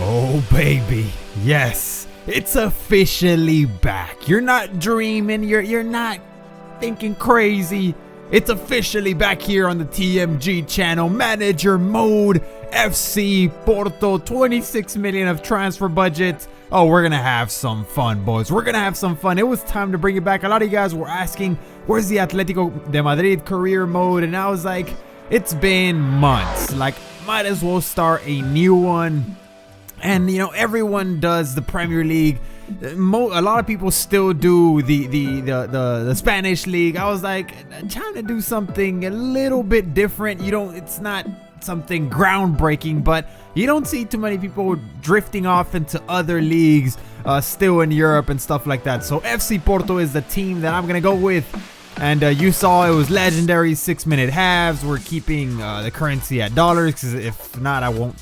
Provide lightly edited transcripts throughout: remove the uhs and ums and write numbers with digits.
Oh baby, yes, it's officially back. You're not dreaming, you're not thinking crazy. It's officially back here on the TMG channel. Manager Mode, FC Porto, 26 million of transfer budget. Oh, we're gonna have some fun, boys. We're gonna have some fun. It was time to bring it back. A lot of you guys were asking, where's the Atletico de Madrid career mode? And I was like, it's been months. Like, might as well start a new one. And you know, everyone does the Premier League. A lot of people still do the Spanish league. I was like, trying to do something a little bit different. It's not something groundbreaking, but you don't see too many people drifting off into other leagues still in Europe and stuff like that. So FC Porto is the team that I'm gonna go with. And you saw it was legendary 6-minute halves. We're keeping the currency at dollars, because if not, I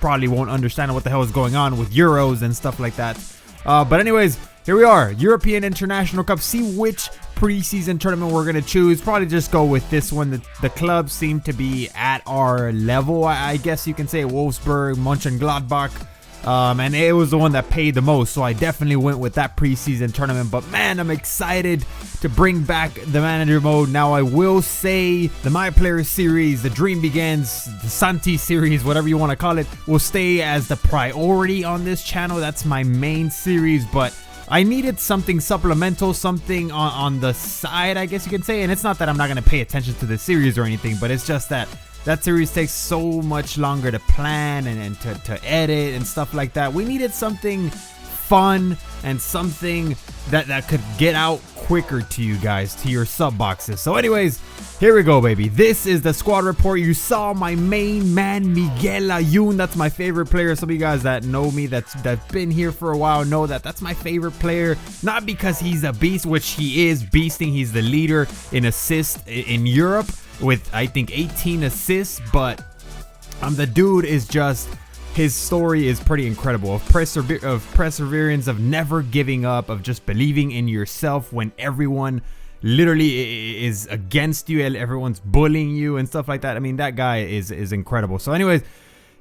probably won't understand what the hell is going on with euros and stuff like that. But anyways, here we are, European International Cup. See which preseason tournament we're gonna choose. Probably just go with this one. The clubs seem to be at our level, I guess you can say. Wolfsburg, Mönchengladbach, and it was the one that paid the most, so I definitely went with that preseason tournament. But man, I'm excited to bring back the manager mode. Now I will say the My Player series, the Dream Begins, the Santi series, whatever you want to call it, will stay as the priority on this channel. That's my main series, but I needed something supplemental, something on the side, I guess you can say. And it's not that I'm not going to pay attention to the series or anything, but it's just that series takes so much longer to plan and to edit and stuff like that. We needed something fun and something that could get out quicker to you guys, to your sub boxes. So anyways, here we go, baby. This is the squad report. You saw my main man, Miguel Ayun. That's my favorite player. Some of you guys that know me, that's been here for a while, know that's my favorite player. Not because he's a beast, which he is beasting. He's the leader in assists in Europe with, I think, 18 assists, but the dude is just, his story is pretty incredible, of perseverance, of never giving up, of just believing in yourself when everyone literally is against you, everyone's bullying you and stuff like that. I mean, that guy is incredible. So anyways,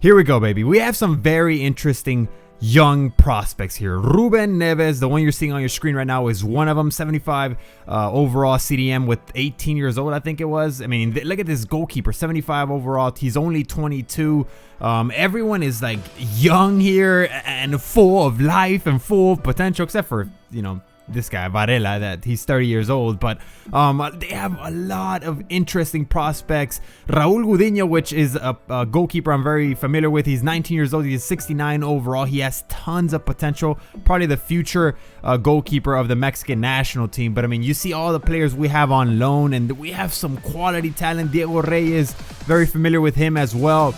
here we go, baby. We have some very interesting young prospects here. Ruben Neves, the one you're seeing on your screen right now, is one of them. 75 overall CDM with 18 years old, I think it was. I mean, look at this goalkeeper, 75 overall. He's only 22. Everyone is like young here and full of life and full of potential, except for, you know, this guy Varela, that he's 30 years old. But they have a lot of interesting prospects. Raul Gudiño, which is a goalkeeper I'm very familiar with, he's 19 years old. He's 69 overall. He has tons of potential, probably the future goalkeeper of the Mexican national team. But I mean, you see all the players we have on loan, and we have some quality talent. Diego Reyes, very familiar with him as well.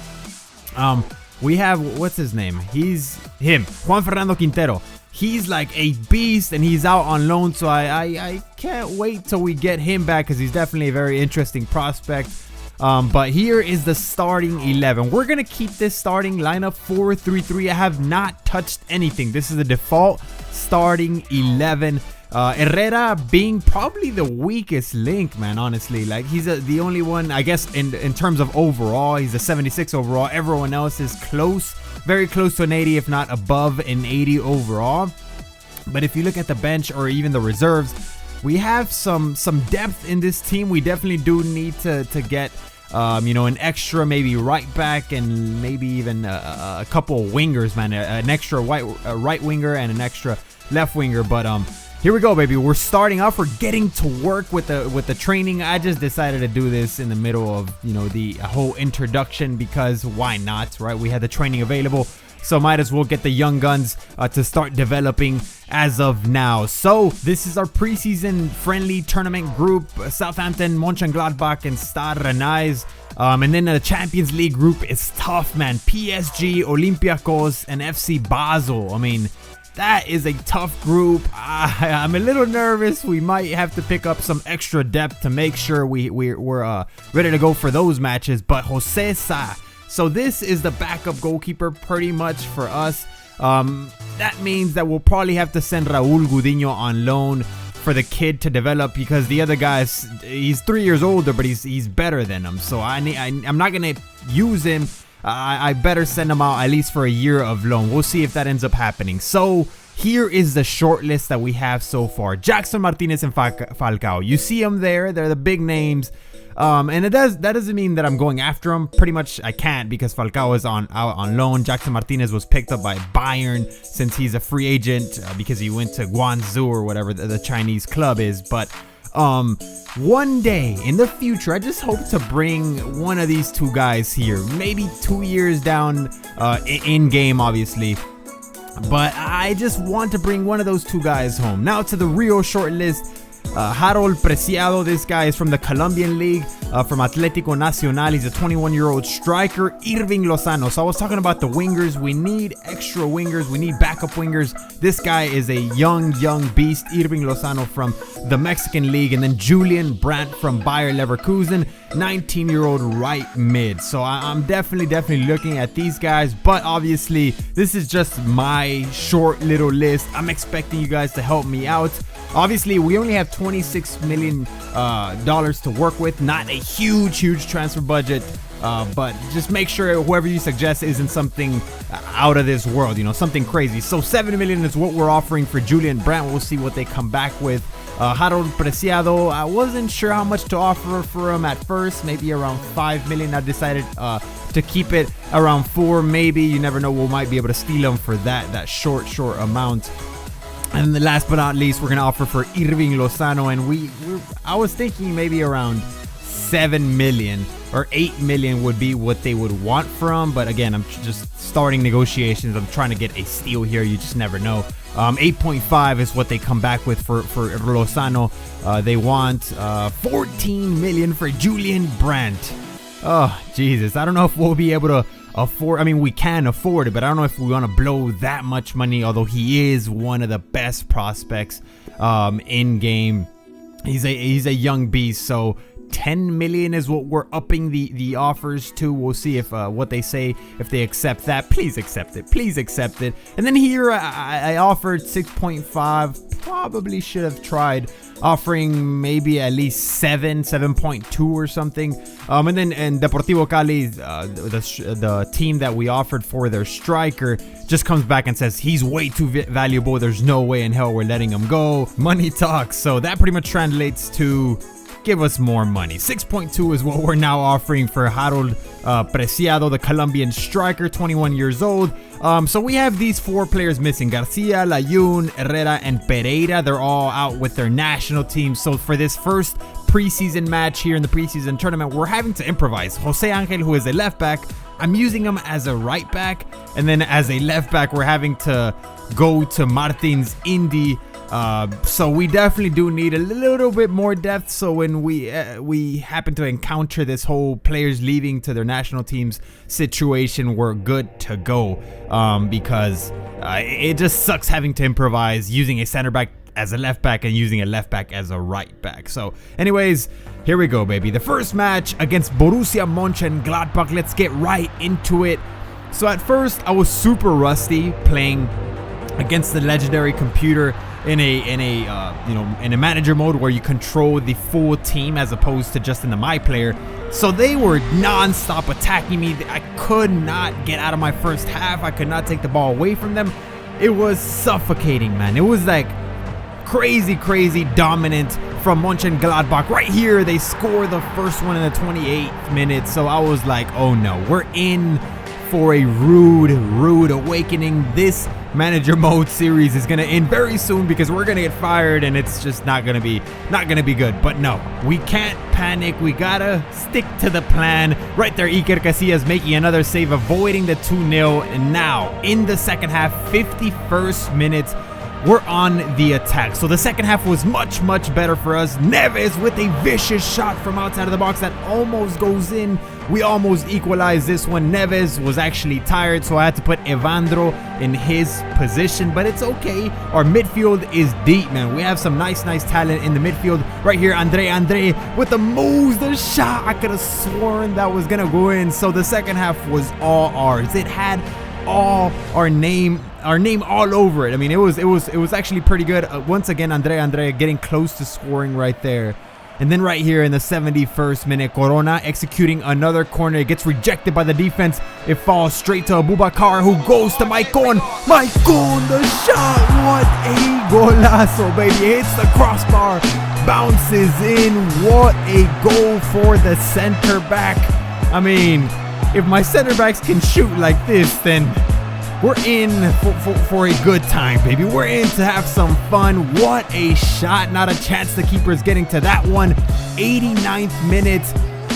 We have, what's his name, Juan Fernando Quintero. He's like a beast, and he's out on loan, so I can't wait till we get him back, because he's definitely a very interesting prospect. But here is the starting 11. We're going to keep this starting lineup 4-3-3. I have not touched anything. This is the default starting 11. Herrera being probably the weakest link, man, honestly. Like, he's the only one, I guess, in terms of overall. He's a 76 overall. Everyone else is close, very close to an 80, if not above an 80 overall. But if you look at the bench or even the reserves, we have some depth in this team. We definitely do need to get you know, an extra maybe right back, and maybe even a couple of wingers, man. An extra right winger and an extra left winger. But here we go, baby. We're starting off. We're getting to work with the training. I just decided to do this in the middle of, you know, the whole introduction, because why not, right? We had the training available, so might as well get the young guns to start developing as of now. So this is our preseason friendly tournament group: Southampton, Mönchengladbach, and Stade Rennais. And then the Champions League group is tough, man. PSG, Olympiacos, and FC Basel. I mean, that is a tough group. I'm a little nervous. We might have to pick up some extra depth to make sure we're ready to go for those matches. But Jose Sa, so this is the backup goalkeeper pretty much for us. That means that we'll probably have to send Raul Gudiño on loan for the kid to develop, because the other guy's, he's 3 years older, but he's better than him. So I'm not gonna use him I better send him out at least for a year of loan. We'll see if that ends up happening. So here is the short list that we have so far. Jackson Martinez and Falcao. You see them there. They're the big names. And that doesn't mean that I'm going after him. Pretty much I can't because Falcao is out on loan. Jackson Martinez was picked up by Bayern since he's a free agent because he went to Guangzhou or whatever the Chinese club is. But one day in the future, I just hope to bring one of these two guys here. Maybe 2 years down in game, obviously. But I just want to bring one of those two guys home. Now to the real short list. Harold Preciado, this guy is from the Colombian League, from Atlético Nacional. He's a 21-year-old striker. Irving Lozano. So I was talking about the wingers. We need extra wingers. We need backup wingers. This guy is a young beast. Irving Lozano from the Mexican League. And then Julian Brandt from Bayer Leverkusen, 19-year-old right mid. So I'm definitely looking at these guys. But obviously, this is just my short little list. I'm expecting you guys to help me out. Obviously, we only have $26 million to work with. Not a huge transfer budget, but just make sure whoever you suggest isn't something out of this world, something crazy. So $7 million is what we're offering for Julian Brandt. We'll see what they come back with. Harold Preciado, I wasn't sure how much to offer for him at first. Maybe around $5 million. I decided to keep it around $4 maybe. You never know. We might be able to steal him for that short amount. And the last but not least, we're going to offer for Irving Lozano. And I was thinking maybe around $7 million or $8 million would be what they would want from. But again, I'm just starting negotiations. I'm trying to get a steal here. You just never know. 8.5 is what they come back with for Lozano. They want 14 million for Julian Brandt. Oh, Jesus. I don't know if we'll be able to afford. I mean, we can afford it, but I don't know if we want to blow that much money, although he is one of the best prospects in game. He's a young beast, so 10 million is what we're upping the offers to. We'll see if what they say, if they accept that. Please accept it. And then here I offered 6.5. Probably should have tried offering maybe at least 7.2 or something. And then Deportivo Cali, the team that we offered for their striker, just comes back and says he's way too valuable. There's no way in hell we're letting him go. Money talks. So that pretty much translates to give us more money. 6.2 is what we're now offering for Harold Preciado, the Colombian striker, 21 years old. So we have these 4 players missing: Garcia, Layun, Herrera, and Pereira. They're all out with their national teams. So for this first preseason match here in the preseason tournament, we're having to improvise. Jose Angel, who is a left back, I'm using him as a right back. And then as a left back, we're having to go to Martins Indy. So we definitely do need a little bit more depth. So when we happen to encounter this whole players leaving to their national teams situation, we're good to go. Because it just sucks having to improvise using a center back as a left back and using a left back as a right back. So anyways, here we go, baby. The first match against Borussia Mönchengladbach. Let's get right into it. So at first I was super rusty playing against the legendary computer in a manager mode where you control the full team as opposed to just in the My Player. So they were non-stop attacking me. I could not get out of my first half. I could not take the ball away from them. It was suffocating, man. It was like crazy dominant from Mönchengladbach. Right here, they score the first one in the 28th minute. So I was like, oh no, we're in for a rude awakening. This manager mode series is gonna end very soon because we're gonna get fired and it's just not gonna be good. But no, we can't panic. We gotta stick to the plan. Right there, Iker Casillas making another save, avoiding the 2-0. And now in the second half, 51st minute, we're on the attack. So the second half was much better for us. Neves with a vicious shot from outside of the box that almost goes in. We almost equalized this one. Neves was actually tired, so I had to put Evandro in his position, but it's okay. Our midfield is deep, man. We have some nice talent in the midfield. Right here, Andre with the moves, the shot. I could have sworn that was gonna go in. So the second half was all ours. It had all our name all over it. I mean, it was actually pretty good. Once again, Andre getting close to scoring right there. And then right here in the 71st minute, Corona executing another corner. It gets rejected by the defense. It falls straight to Abubakar, who goes to Maicon. Maicon, the shot. What a golazo, baby. Hits the crossbar, bounces in. What a goal for the center back. I mean, if my center backs can shoot like this, then we're in for a good time, baby. We're in to have some fun. What a shot. Not a chance the keeper is getting to that one. 89th minute.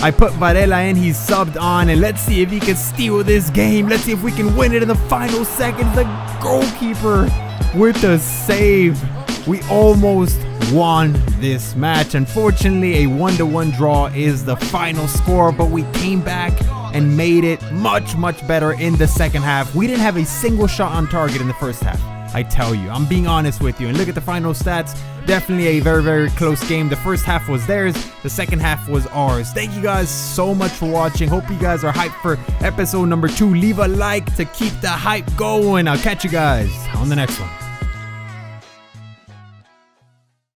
I put Varela in. He's subbed on. And let's see if he can steal this game. Let's see if we can win it in the final seconds. The goalkeeper with the save. We almost won this match. Unfortunately, a 1-1 draw is the final score, but we came back and made it much better in the second half. We didn't have a single shot on target in the first half. I tell you, I'm being honest with you. And look at the final stats. Definitely a very close game. The first half was theirs. The second half was ours. Thank you guys so much for watching. Hope you guys are hyped for episode number 2. Leave a like to keep the hype going. I'll catch you guys on the next one.